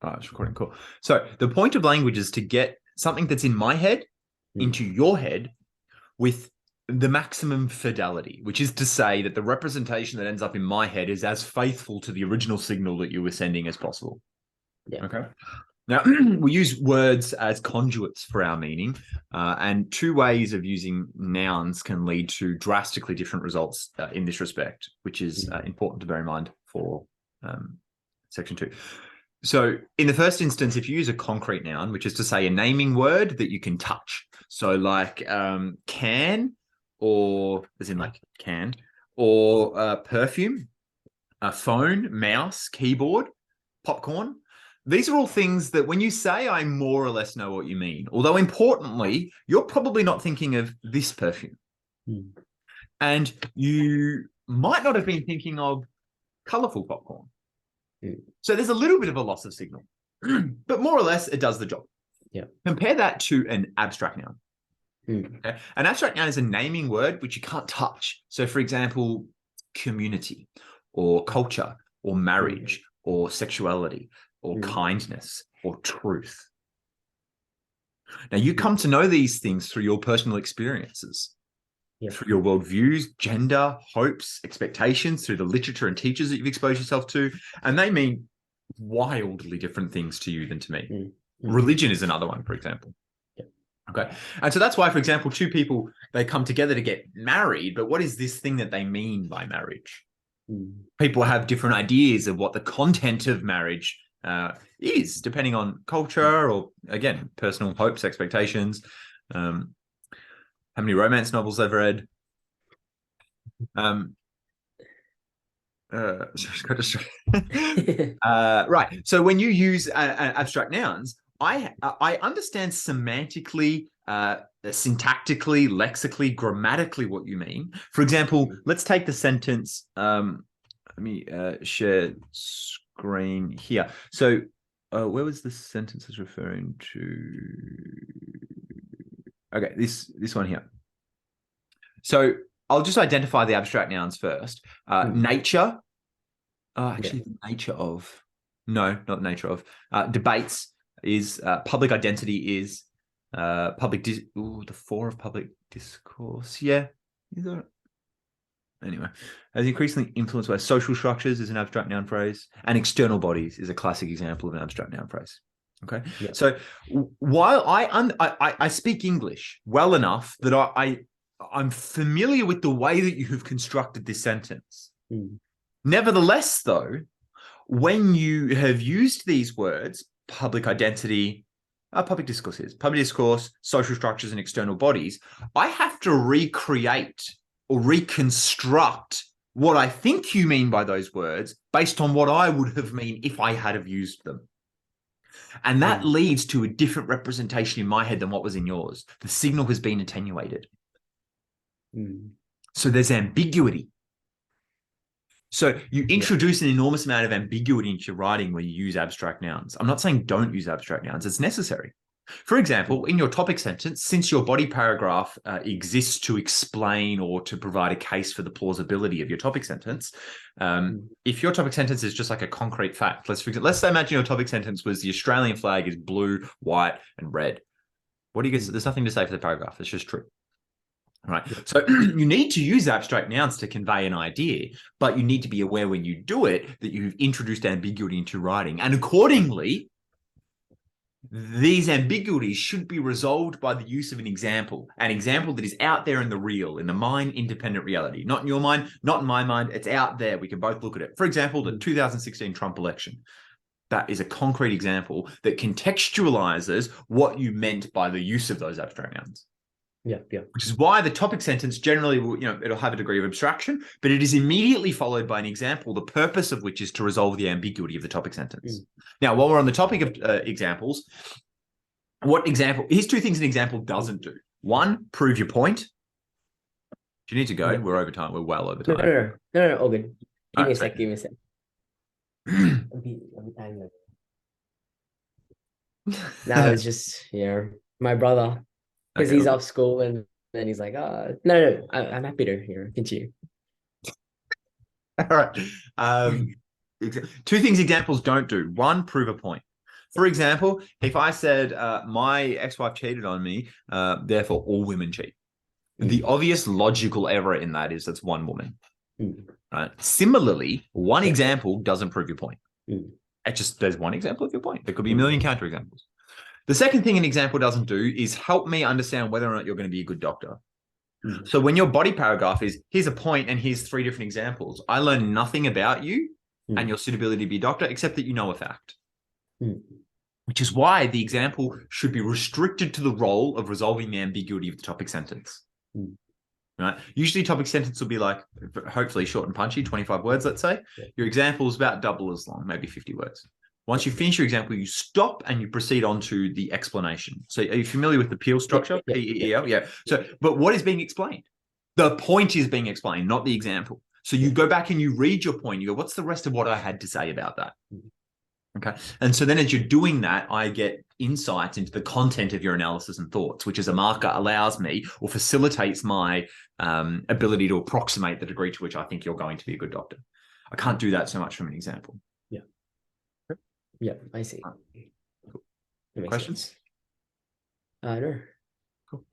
Oh, it's recording. Cool. So the point of language is to get something that's in my head into your head with the maximum fidelity, which is to say that the representation that ends up in my head is as faithful to the original signal that you were sending as possible. Yeah. Okay. Now, we use words as conduits for our meaning, and two ways of using nouns can lead to drastically different results in this respect, which is important to bear in mind for section 2. So in the first instance, if you use a concrete noun, which is to say a naming word that you can touch, so like can, or as in like can, or perfume, a phone, mouse, keyboard, popcorn. These are all things that when you say, I more or less know what you mean. Although importantly, you're probably not thinking of this perfume. And you might not have been thinking of colorful popcorn. So there's a little bit of a loss of signal, but more or less it does the job. Yeah. Compare that to an abstract noun. Okay? An abstract noun is a naming word which you can't touch. So for example, community or culture or marriage or sexuality or kindness or truth. Now you come to know these things through your personal experiences. Through your worldviews, gender, hopes, expectations, through the literature and teachers that you've exposed yourself to. And they mean wildly different things to you than to me. Religion is another one, for example. Okay. And so that's why, for example, two people, they come together to get married, but what is this thing that they mean by marriage? People have different ideas of what the content of marriage is, depending on culture or, again, personal hopes, expectations, how many romance novels they've read. Right. So when you use abstract nouns, I understand semantically, syntactically, lexically, grammatically what you mean. For example, let's take the sentence. Let me share screen here. So where was the sentence I was referring to? Okay, this one here. So I'll just identify the abstract nouns first. Nature. Actually, the nature of. No, not the nature of. Debates is. Public identity is. The four of public discourse. Yeah. Anyway, as increasingly influenced by social structures is an abstract noun phrase, and external bodies is a classic example of an abstract noun phrase. Okay, so while I speak English well enough that I'm familiar with the way that you have constructed this sentence. Nevertheless, though, when you have used these words, public identity, public discourse, social structures, and external bodies, I have to recreate or reconstruct what I think you mean by those words based on what I would have meant if I had have used them. And that leads to a different representation in my head than what was in yours. The signal has been attenuated. So there's ambiguity. So you introduce an enormous amount of ambiguity into your writing when you use abstract nouns. I'm not saying don't use abstract nouns. It's necessary. For example, in your topic sentence, since your body paragraph exists to explain or to provide a case for the plausibility of your topic sentence, if your topic sentence is just like a concrete fact, let's imagine your topic sentence was the Australian flag is blue, white, and red. What do you get? There's nothing to say for the paragraph. It's just true. Right. So you need to use abstract nouns to convey an idea, but you need to be aware when you do it that you've introduced ambiguity into writing. And accordingly, these ambiguities should be resolved by the use of an example that is out there in the real, in the mind, independent reality. Not in your mind, not in my mind. It's out there. We can both look at it. For example, the 2016 Trump election. That is a concrete example that contextualizes what you meant by the use of those abstract nouns. Which is why the topic sentence generally will, it'll have a degree of abstraction, but it is immediately followed by an example, the purpose of which is to resolve the ambiguity of the topic sentence. Now, while we're on the topic of examples, here's two things an example doesn't do. One, prove your point. Do you need to go? We're over time. We're well over time. No, all good. Give me a sec. Now it's just, my brother. Because he's off school and then he's like, no, I'm happy to continue. All right. Two things examples don't do. One, prove a point. For example, if I said my ex-wife cheated on me, therefore all women cheat. The obvious logical error in that is that's one woman. Right? Similarly, one example doesn't prove your point. There's one example of your point. There could be a million counterexamples. The second thing an example doesn't do is help me understand whether or not you're going to be a good doctor. So when your body paragraph is, here's a point and here's 3 different examples, I learn nothing about you and your suitability to be a doctor, except that you know a fact. Which is why the example should be restricted to the role of resolving the ambiguity of the topic sentence. Right? Usually topic sentence will be like, hopefully short and punchy, 25 words, let's say. Your example is about double as long, maybe 50 words. Once you finish your example, you stop and you proceed on to the explanation. So are you familiar with the Peel structure? P-E-E-L? Yeah. So, but what is being explained? The point is being explained, not the example. So you go back and you read your point. You go, what's the rest of what I had to say about that? Okay. And so then as you're doing that, I get insights into the content of your analysis and thoughts, which as a marker allows me or facilitates my ability to approximate the degree to which I think you're going to be a good doctor. I can't do that so much from an example. Yeah, I see. Questions? No. Cool.